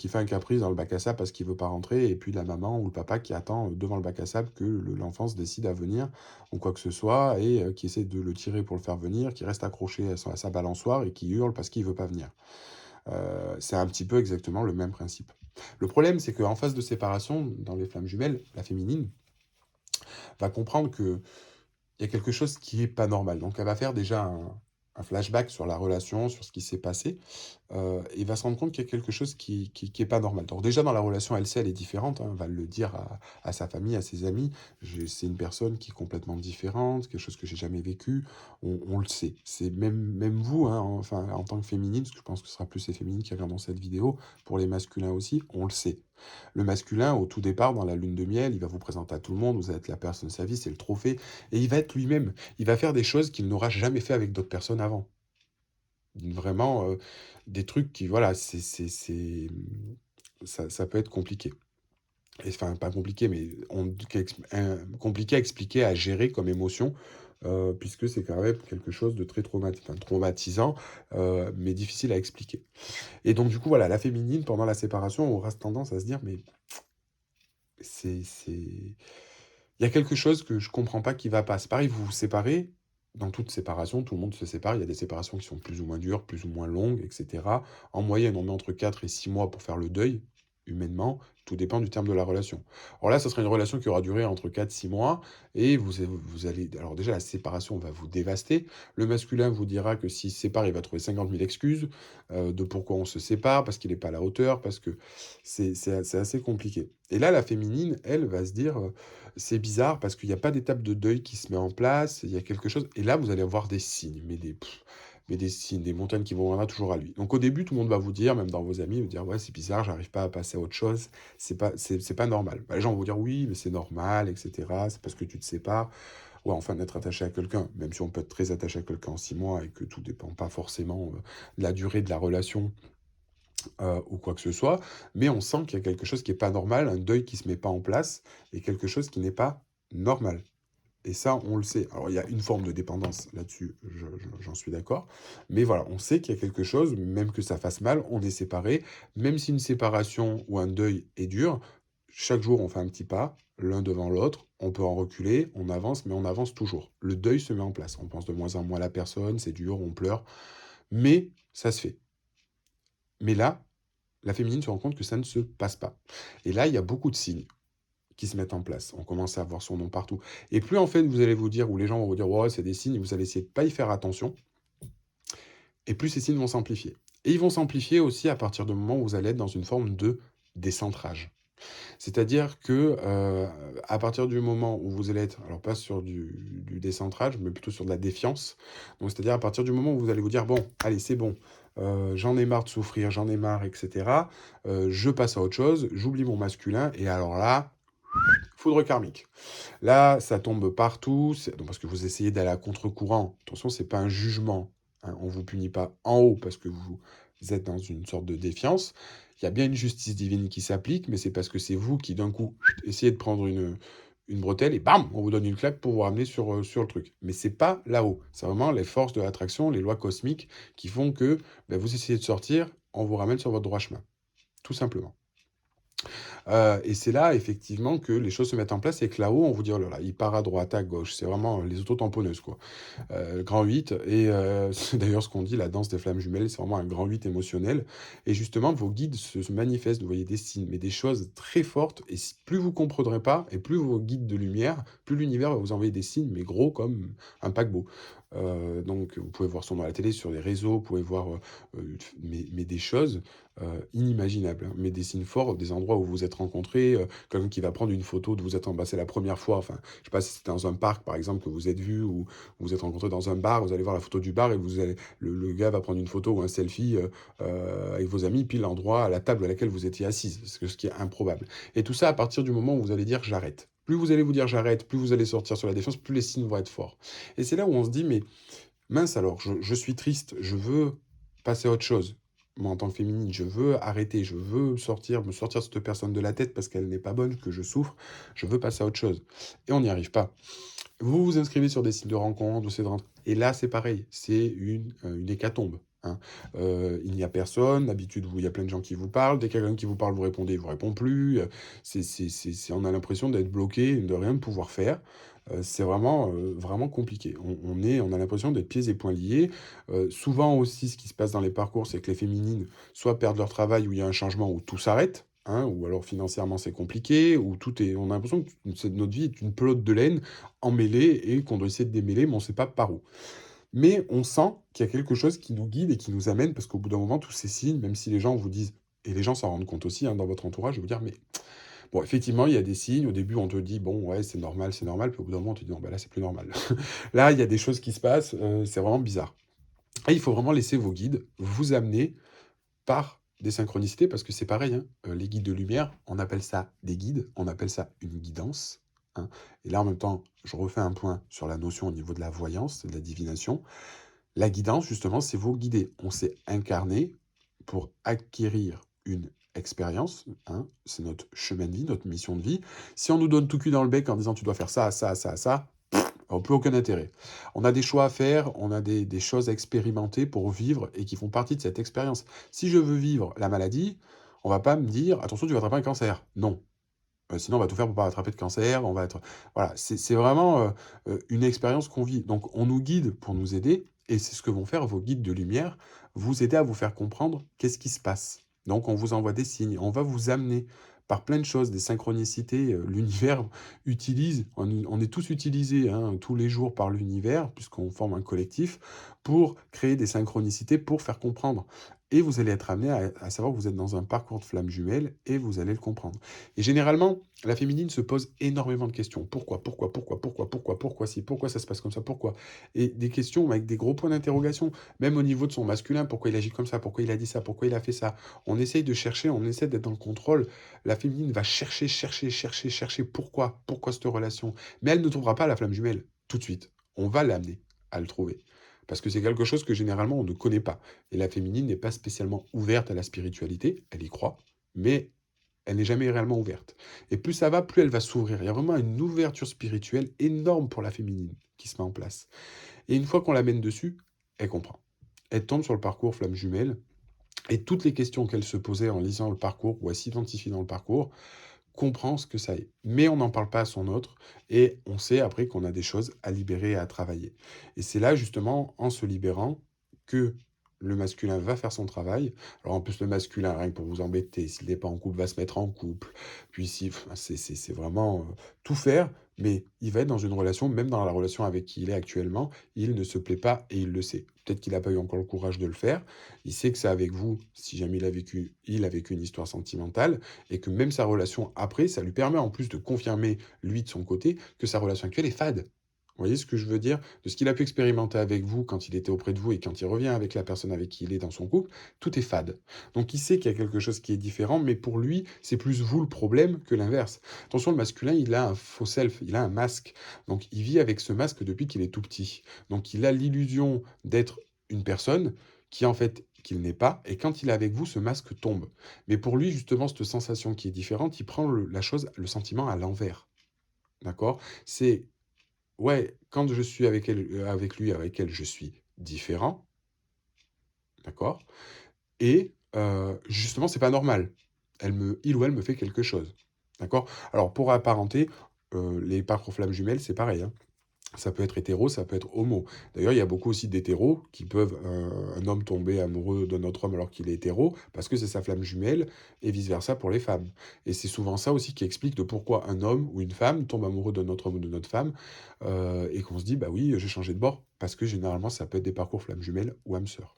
fait un caprice dans le bac à sable parce qu'il veut pas rentrer, et puis la maman ou le papa qui attend devant le bac à sable que l'enfant se décide à venir, ou quoi que ce soit, et qui essaie de le tirer pour le faire venir, qui reste accroché à sa balançoire et qui hurle parce qu'il veut pas venir. C'est un petit peu exactement le même principe. Le problème, c'est qu'en phase de séparation, dans les flammes jumelles, la féminine va comprendre qu'il y a quelque chose qui est pas normal. Donc elle va faire déjà un flashback sur la relation, sur ce qui s'est passé, et va se rendre compte qu'il y a quelque chose qui est pas normal. Donc déjà dans la relation, elle sait, elle est différente, hein, elle va le dire à sa famille, à ses amis. C'est une personne qui est complètement différente, quelque chose que j'ai jamais vécu. On le sait. C'est même vous, hein, enfin en tant que féminine, parce que je pense que ce sera plus les féminines qui regarderont cette vidéo, pour les masculins aussi, on le sait. Le masculin, au tout départ, dans la lune de miel, il va vous présenter à tout le monde, vous êtes la personne de sa vie, c'est le trophée, et il va être lui-même. Il va faire des choses qu'il n'aura jamais fait avec d'autres personnes avant. vraiment, des trucs qui voilà, ça peut être compliqué. Et enfin, pas compliqué, mais compliqué à expliquer, à gérer comme émotion, puisque c'est quand même quelque chose de très traumatisant, mais difficile à expliquer. Et donc du coup, voilà, la féminine, pendant la séparation, aura tendance à se dire: «Mais c'est il y a quelque chose que je comprends pas qui va pas». C'est pareil, vous vous séparez, dans toute séparation, tout le monde se sépare. Il y a des séparations qui sont plus ou moins dures, plus ou moins longues, et cetera. En moyenne, on met entre 4 et 6 mois pour faire le deuil, humainement. Tout dépend du terme de la relation. Alors là, ça sera une relation qui aura duré entre 4 6 mois et vous allez alors déjà, la séparation va vous dévaster. Le masculin vous dira que s'il se sépare, il va trouver 50 000 excuses, de pourquoi on se sépare, parce qu'il est pas à la hauteur, parce que c'est assez compliqué. Et là, la féminine, elle, va se dire, c'est bizarre parce qu'il y a pas d'étape de deuil qui se met en place, il y a quelque chose et là, vous allez avoir des signes, mais des signes, des montagnes qui vont vraiment toujours à lui. Donc au début, tout le monde va vous dire, même dans vos amis, vous dire: «Ouais, c'est bizarre, j'arrive pas à passer à autre chose, c'est pas normal». Bah, les gens vont vous dire: «Oui, mais c'est normal et cetera, c'est parce que tu te sépares». Ouais, enfin, d'être attaché à quelqu'un, même si on peut être très attaché à quelqu'un en 6 mois et que tout dépend pas forcément, de la durée de la relation, ou quoi que ce soit, mais on sent qu'il y a quelque chose qui est pas normal, un deuil qui se met pas en place et quelque chose qui n'est pas normal. Et ça, on le sait. Alors, il y a une forme de dépendance là-dessus, j'en suis d'accord. Mais voilà, on sait qu'il y a quelque chose, même que ça fasse mal, on est séparés. Même si une séparation ou un deuil est dur, chaque jour, on fait un petit pas, l'un devant l'autre. On peut en reculer, on avance, mais on avance toujours. Le deuil se met en place. On pense de moins en moins à la personne, c'est dur, on pleure, mais ça se fait. Mais là, la féminine se rend compte que ça ne se passe pas. Et là, il y a beaucoup de signes qui se mettent en place. On commence à voir son nom partout. Et plus en fait vous allez vous dire, ou les gens vont vous dire, ouais, c'est des signes, vous allez essayer de pas y faire attention, et plus ces signes vont s'amplifier. Et ils vont s'amplifier aussi à partir du moment où vous allez être dans une forme de décentrage. C'est-à-dire que à partir du moment où vous allez être, alors pas sur du décentrage, mais plutôt sur de la défiance, donc c'est-à-dire à partir du moment où vous allez vous dire, bon, allez, c'est bon, j'en ai marre de souffrir, j'en ai marre, etc. Je passe à autre chose, j'oublie mon masculin, et alors là, foudre karmique. Là, ça tombe partout, donc parce que vous essayez d'aller à contre-courant. Attention, c'est pas un jugement, hein. On vous punit pas en haut parce que vous êtes dans une sorte de défiance. Il y a bien une justice divine qui s'applique, mais c'est parce que c'est vous qui, d'un coup, essayez de prendre une bretelle et bam, on vous donne une claque pour vous ramener sur le truc. Mais c'est pas là-haut. C'est vraiment les forces de l'attraction, les lois cosmiques qui font que ben, vous essayez de sortir, on vous ramène sur votre droit chemin. Tout simplement. Et c'est là, effectivement, que les choses se mettent en place et que là-haut, on vous dit: «Oh là là, il part à droite, à gauche». C'est vraiment les auto-tamponneuses, quoi. Grand 8 et c'est d'ailleurs ce qu'on dit, la danse des flammes jumelles, c'est vraiment un grand 8 émotionnel et justement, vos guides se manifestent, vous voyez des signes, mais des choses très fortes et plus vous comprendrez pas et plus vos guides de lumière, plus l'univers va vous envoyer des signes, mais gros comme un paquebot. Donc vous pouvez voir son nom à la télé, sur les réseaux, vous pouvez voir, mais des choses, inimaginables, hein, mais des signes forts, des endroits où vous vous êtes rencontrés, quelqu'un qui va prendre une photo de vous êtes bah, c'est la première fois, enfin, je sais pas si c'était dans un parc, par exemple, que vous êtes vus ou vous vous êtes rencontrés dans un bar, vous allez voir la photo du bar et vous allez le gars va prendre une photo ou un selfie, avec vos amis, pile l'endroit, à la table à laquelle vous étiez assise, ce qui est improbable. Et tout ça à partir du moment où vous allez dire: «J'arrête». Plus vous allez vous dire: «J'arrête», plus vous allez sortir sur la défense, plus les signes vont être forts. Et c'est là où on se dit: «Mais mince alors, je suis triste, je veux passer à autre chose». Moi, en tant que féminine, je veux arrêter, je veux sortir, me sortir cette personne de la tête parce qu'elle n'est pas bonne, que je souffre, je veux passer à autre chose. Et on n'y arrive pas. Vous vous inscrivez sur des sites de rencontres, vous essayez de rentrer et là, c'est pareil, c'est une hécatombe, hein. Il n'y a personne, d'habitude, il y a plein de gens qui vous parlent, dès qu'il y a quelqu'un qui vous parle, vous répondez, il vous répond plus, on a l'impression d'être bloqué, de rien pouvoir faire. C'est vraiment, vraiment compliqué. On a l'impression d'être pieds et poings liés. Souvent aussi, ce qui se passe dans les parcours, c'est que les féminines, soit perdent leur travail, où il y a un changement, où tout s'arrête, hein, ou alors financièrement c'est compliqué, ou tout est on a l'impression que notre vie est une pelote de laine emmêlée et qu'on doit essayer de démêler, mais on ne sait pas par où. Mais on sent qu'il y a quelque chose qui nous guide et qui nous amène, parce qu'au bout d'un moment, tous ces signes, même si les gens vous disent, et les gens s'en rendent compte aussi, hein, dans votre entourage, ils vont vous dire, mais bon, effectivement, il y a des signes. Au début, on te dit, bon, ouais, c'est normal. Puis au bout d'un moment, on te dit, non, bah là, c'est plus normal. Là, il y a des choses qui se passent, c'est vraiment bizarre. Et il faut vraiment laisser vos guides vous amener par des synchronicités, parce que c'est pareil, hein, les guides de lumière, on appelle ça des guides, on appelle ça une guidance, hein. Et là, en même temps, je refais un point sur la notion au niveau de la voyance, de la divination. La guidance, justement, c'est vous guider. On s'est incarné pour acquérir une expérience, hein, c'est notre chemin de vie, notre mission de vie. Si on nous donne tout cul dans le bec en disant tu dois faire ça, ça, ça, ça, on plus aucun intérêt. On a des choix à faire, on a des choses à expérimenter pour vivre et qui font partie de cette expérience. Si je veux vivre la maladie, on va pas me dire attention, tu vas attraper un cancer. Non. Sinon, on va tout faire pour pas attraper de cancer. On va être... Voilà, c'est vraiment une expérience qu'on vit. Donc, on nous guide pour nous aider, et c'est ce que vont faire vos guides de lumière, vous aider à vous faire comprendre qu'est-ce qui se passe. Donc, on vous envoie des signes, on va vous amener par plein de choses, des synchronicités. L'univers utilise, on est tous utilisés hein, tous les jours par l'univers, puisqu'on forme un collectif, pour créer des synchronicités, pour faire comprendre. Et vous allez être amené à savoir que vous êtes dans un parcours de flammes jumelles, et vous allez le comprendre. Et généralement, la féminine se pose énormément de questions. Pourquoi si, pourquoi ça se passe comme ça, pourquoi? Et des questions avec des gros points d'interrogation, même au niveau de son masculin, pourquoi il agit comme ça, pourquoi il a dit ça, pourquoi il a fait ça. On essaye de chercher, on essaie d'être dans le contrôle. La féminine va chercher, pourquoi cette relation. Mais elle ne trouvera pas la flamme jumelle tout de suite. On va l'amener à le trouver. Parce que c'est quelque chose que généralement on ne connaît pas. Et la féminine n'est pas spécialement ouverte à la spiritualité, elle y croit, mais elle n'est jamais réellement ouverte. Et plus ça va, plus elle va s'ouvrir. Il y a vraiment une ouverture spirituelle énorme pour la féminine qui se met en place. Et une fois qu'on l'amène dessus, elle comprend. Elle tombe sur le parcours flamme jumelle, et toutes les questions qu'elle se posait en lisant le parcours ou à s'identifier dans le parcours, comprend ce que ça est. Mais on n'en parle pas à son autre, et on sait après qu'on a des choses à libérer et à travailler. Et c'est là justement, en se libérant, que le masculin va faire son travail. Alors en plus, le masculin, rien que pour vous embêter, s'il n'est pas en couple, va se mettre en couple. Puis si, enfin, c'est vraiment tout faire, mais il va être dans une relation, même dans la relation avec qui il est actuellement, il ne se plaît pas et il le sait. Peut-être qu'il n'a pas eu encore le courage de le faire. Il sait que c'est avec vous, si jamais il a vécu une histoire sentimentale, et que même sa relation après, ça lui permet en plus de confirmer, lui de son côté, que sa relation actuelle est fade. Vous voyez ce que je veux dire? De ce qu'il a pu expérimenter avec vous quand il était auprès de vous et quand il revient avec la personne avec qui il est dans son couple, tout est fade. Donc il sait qu'il y a quelque chose qui est différent, mais pour lui, c'est plus vous le problème que l'inverse. Attention, le masculin, il a un faux self, il a un masque. Donc il vit avec ce masque depuis qu'il est tout petit. Donc il a l'illusion d'être une personne qui en fait qu'il n'est pas, et quand il est avec vous, ce masque tombe. Mais pour lui, justement, cette sensation qui est différente, il prend la chose, le sentiment à l'envers. D'accord? C'est ouais, quand je suis avec elle, avec lui, avec elle, je suis différent, d'accord? Et justement, c'est pas normal. Il ou elle me fait quelque chose, d'accord? Alors pour apparenter, les parcours flammes jumelles, c'est pareil, hein. Ça peut être hétéro, ça peut être homo. D'ailleurs, il y a beaucoup aussi d'hétéros qui peuvent, un homme tomber amoureux d'un autre homme alors qu'il est hétéro, parce que c'est sa flamme jumelle, et vice-versa pour les femmes. Et c'est souvent ça aussi qui explique de pourquoi un homme ou une femme tombe amoureux d'un autre homme ou d'une autre femme, et qu'on se dit, bah oui, j'ai changé de bord, parce que généralement, ça peut être des parcours flamme jumelle ou âme sœur.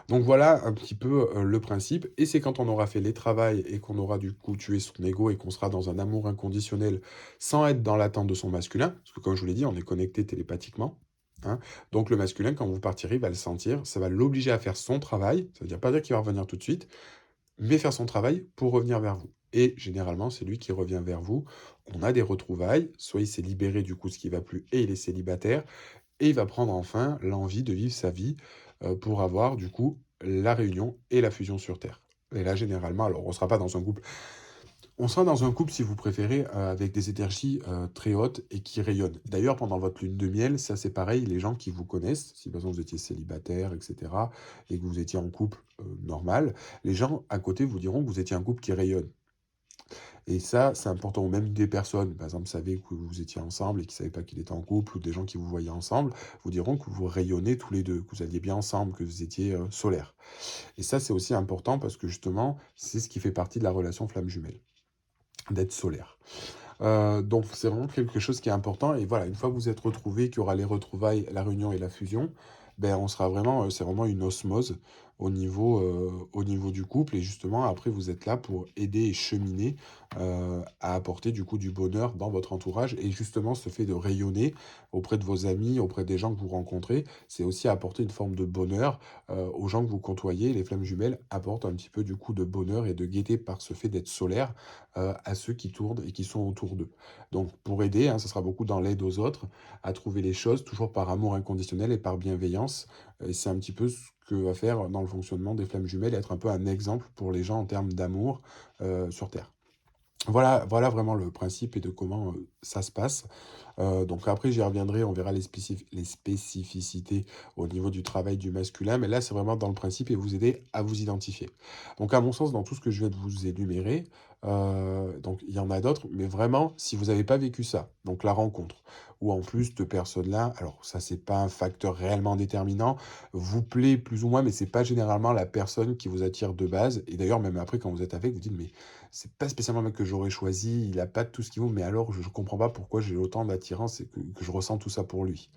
Donc voilà un petit peu le principe. Et c'est quand on aura fait les travails et qu'on aura du coup tué son ego et qu'on sera dans un amour inconditionnel sans être dans l'attente de son masculin, parce que comme je vous l'ai dit, on est connecté télépathiquement, hein. Donc le masculin, quand vous partirez, il va le sentir, ça va l'obliger à faire son travail, ça veut dire pas dire qu'il va revenir tout de suite, mais faire son travail pour revenir vers vous. Et généralement, c'est lui qui revient vers vous. On a des retrouvailles, soit il s'est libéré du coup ce qui va plus et il est célibataire, et il va prendre enfin l'envie de vivre sa vie pour avoir du coup la réunion et la fusion sur Terre. Et là, généralement, alors on ne sera pas dans un couple. On sera dans un couple, si vous préférez, avec des énergies très hautes et qui rayonnent. D'ailleurs, pendant votre lune de miel, ça c'est pareil, les gens qui vous connaissent, si par exemple vous étiez célibataire, etc., et que vous étiez en couple normal, les gens à côté vous diront que vous étiez un couple qui rayonne. Et ça, c'est important. Ou même des personnes, par exemple, savaient que vous étiez ensemble et qui ne savaient pas qu'il était en couple, ou des gens qui vous voyaient ensemble, vous diront que vous rayonnez tous les deux, que vous alliez bien ensemble, que vous étiez solaire. Et ça, c'est aussi important parce que justement, c'est ce qui fait partie de la relation flamme jumelle, d'être solaire. Donc c'est vraiment quelque chose qui est important. Et voilà, une fois que vous êtes retrouvés, qu'il y aura les retrouvailles, la réunion et la fusion, ben on sera vraiment, c'est vraiment une osmose. au niveau du couple et justement après vous êtes là pour aider et cheminer, à apporter du coup du bonheur dans votre entourage et justement ce fait de rayonner auprès de vos amis, auprès des gens que vous rencontrez, c'est aussi apporter une forme de bonheur, aux gens que vous côtoyez. Les flammes jumelles apportent un petit peu du coup de bonheur et de gaieté par ce fait d'être solaire, à ceux qui tournent et qui sont autour d'eux. Donc pour aider, hein, ça sera beaucoup dans l'aide aux autres, à trouver les choses toujours par amour inconditionnel et par bienveillance. Et c'est un petit peu ce que va faire dans le fonctionnement des flammes jumelles, être un peu un exemple pour les gens en termes d'amour, sur terre. Voilà vraiment le principe et de comment, ça se passe. Donc après j'y reviendrai, on verra les spécificités au niveau du travail du masculin, mais là c'est vraiment dans le principe et vous aider à vous identifier. Donc à mon sens, dans tout ce que je viens de vous énumérer, donc il y en a d'autres, mais vraiment si vous n'avez pas vécu ça, donc la rencontre ou en plus de personnes-là, alors ça c'est pas un facteur réellement déterminant, vous plaît plus ou moins, mais c'est pas généralement la personne qui vous attire de base et d'ailleurs même après quand vous êtes avec, vous dites: «Mais c'est pas spécialement le mec que j'aurais choisi, il a pas tout ce qu'il vaut, mais alors je comprends pas pourquoi j'ai autant d'attirance et que je ressens tout ça pour lui.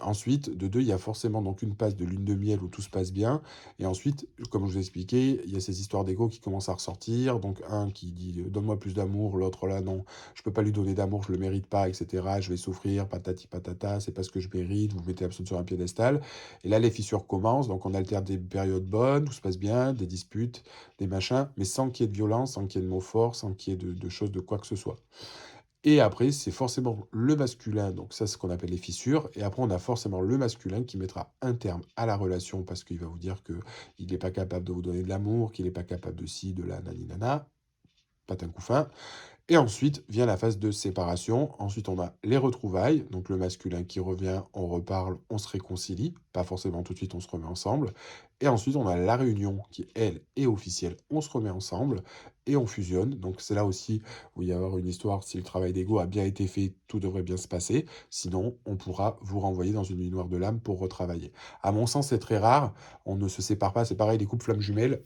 Ensuite, de 2 il y a forcément donc une passe de lune de miel où tout se passe bien et ensuite, comme je vous ai expliqué, il y a ces histoires d'ego qui commencent à ressortir. Donc un qui dit: «Donne-moi plus d'amour», l'autre là: «Non, je peux pas lui donner d'amour, je le mérite pas et cetera, je vais souffrir, patati patata, c'est pas ce que je mérite, vous mettez la personne sur un piédestal» et là, les fissures commencent, donc on alterne des périodes bonnes, tout se passe bien, des disputes, des machins, mais sans qu'il y ait de violence, sans qu'il y ait de mots forts, sans qu'il y ait de choses de quoi que ce soit. Et après, c'est forcément le masculin, donc ça, c'est ce qu'on appelle les fissures. Et après, on a forcément le masculin qui mettra un terme à la relation parce qu'il va vous dire que il n'est pas capable de vous donner de l'amour, qu'il n'est pas capable de ci, de là, nani, nana, patin couffin. Et ensuite vient la phase de séparation. Ensuite, on a les retrouvailles, donc le masculin qui revient, on reparle, on se réconcilie. Pas forcément tout de suite, on se remet ensemble. Et ensuite, on a la réunion qui, elle, est officielle. On se remet ensemble et on fusionne. Donc c'est là aussi où il va y avoir une histoire. Si le travail d'ego a bien été fait, tout devrait bien se passer. Sinon, on pourra vous renvoyer dans une nuit noire de l'âme pour retravailler. À mon sens, c'est très rare. On ne se sépare pas. C'est pareil, les couples flammes jumelles.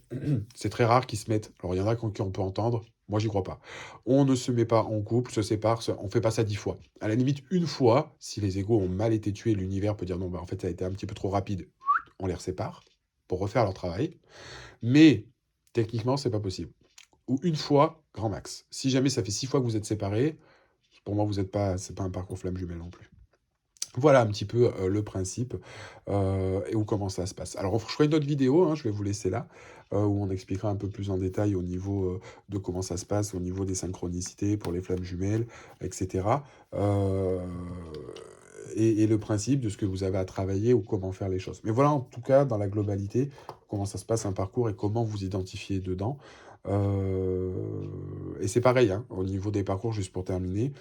C'est très rare qu'ils se mettent. Alors, il y en a qui on peut entendre. Moi, j'y crois pas. On ne se met pas en couple, se sépare, on fait pas ça 10 fois. À la limite, une fois, si les égos ont mal été tués, l'univers peut dire non, bah en fait ça a été un petit peu trop rapide, on les sépare pour refaire leur travail. Mais techniquement, c'est pas possible. Ou une fois, grand max. Si jamais ça fait 6 fois que vous êtes séparés, pour moi, vous êtes pas, c'est pas un parcours flamme jumelle non plus. Voilà un petit peu, le principe, et où comment ça se passe. Alors, je ferai une autre vidéo, hein, je vais vous laisser là, où on expliquera un peu plus en détail au niveau, de comment ça se passe, au niveau des synchronicités pour les flammes jumelles et cetera, et le principe de ce que vous avez à travailler ou comment faire les choses. Mais voilà, en tout cas, dans la globalité, comment ça se passe un parcours et comment vous identifier dedans. Heu et c'est pareil, hein, au niveau des parcours, juste pour terminer,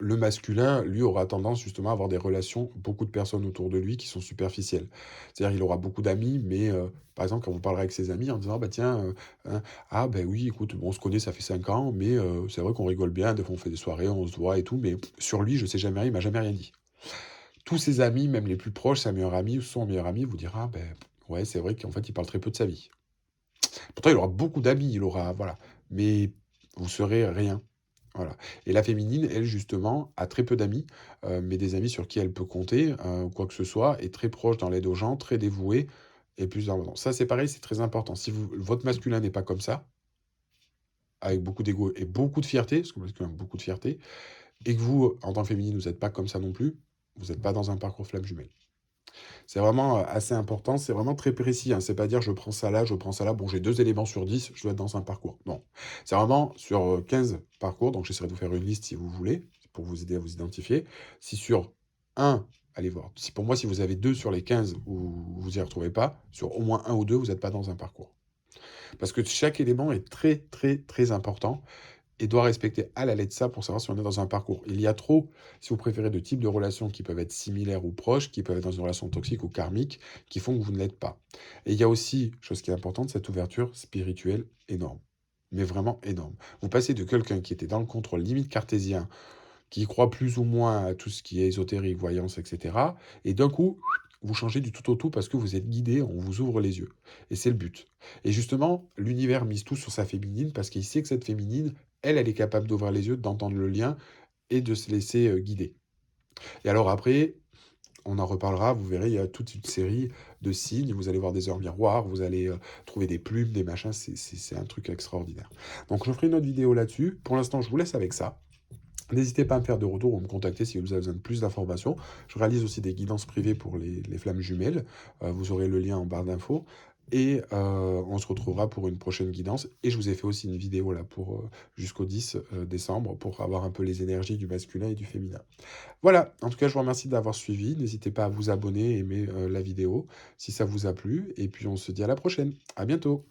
le masculin, lui, aura tendance justement à avoir des relations, beaucoup de personnes autour de lui qui sont superficielles. C'est-à-dire, il aura beaucoup d'amis, mais par exemple, quand vous parlerez avec ses amis en disant: «Bah tiens, hein, ah ben oui, écoute, bon, on se connaît, ça fait 5 ans, mais c'est vrai qu'on rigole bien, des fois on fait des soirées, on se voit et tout, mais sur lui, je sais jamais rien, il m'a jamais rien dit». Tous ses amis, même les plus proches, sa meilleure amie ou son meilleur ami vous dira: «Ben ouais, c'est vrai qu'en fait, il parle très peu de sa vie». Pourtant, il aura beaucoup d'amis, il aura voilà, mais vous serez rien. Voilà et la féminine, elle, justement, a très peu d'amis, mais des amis sur qui elle peut compter, quoi que ce soit, est très proche dans l'aide aux gens, très dévouée et plus dans ça, c'est pareil, c'est très important. Si votre masculin n'est pas comme ça, avec beaucoup d'ego et beaucoup de fierté, parce que le masculin a beaucoup de fierté et que vous, en tant que féminine, vous êtes pas comme ça non plus, vous êtes pas dans un parcours flamme jumelle. C'est vraiment, assez important, c'est vraiment très précis, hein. C'est pas dire: «Je prends ça là, je prends ça là, bon j'ai 2 éléments sur 10, je dois être dans un parcours». Non. C'est vraiment sur, 15 parcours, donc j'essaierai de vous faire une liste si vous voulez, pour vous aider à vous identifier. Si sur un, allez voir, si pour moi, si vous avez 2 sur les 15 où vous y retrouvez pas, sur au moins un ou 2, vous êtes pas dans un parcours. Parce que chaque élément est très, très, très important et doit respecter à la lettre ça pour savoir si on est dans un parcours. Il y a trop, si vous préférez, de types de relations qui peuvent être similaires ou proches, qui peuvent être dans une relation toxique ou karmique, qui font que vous ne l'êtes pas. Et il y a aussi, chose qui est importante, cette ouverture spirituelle énorme. Mais vraiment énorme. Vous passez de quelqu'un qui était dans le contrôle limite cartésien, qui croit plus ou moins à tout ce qui est ésotérique, voyance, etc. Et d'un coup, vous changez du tout au tout parce que vous êtes guidé, on vous ouvre les yeux. Et c'est le but. Et justement, l'univers mise tout sur sa féminine parce qu'il sait que cette féminine, elle, elle est capable d'ouvrir les yeux, d'entendre le lien et de se laisser guider. Et alors après, on en reparlera. Vous verrez, il y a toute une série de signes. Vous allez voir des heures miroirs, vous allez trouver des plumes, des machins. C'est un truc extraordinaire. Donc, je ferai une autre vidéo là-dessus. Pour l'instant, je vous laisse avec ça. N'hésitez pas à me faire de retour ou me contacter si vous avez besoin de plus d'informations. Je réalise aussi des guidances privées pour les flammes jumelles. Vous aurez le lien en barre d'infos. Et on se retrouvera pour une prochaine guidance. Et je vous ai fait aussi une vidéo là pour jusqu'au 10 décembre pour avoir un peu les énergies du masculin et du féminin. Voilà, en tout cas, je vous remercie d'avoir suivi. N'hésitez pas à vous abonner et aimer la vidéo si ça vous a plu. Et puis on se dit à la prochaine. À bientôt.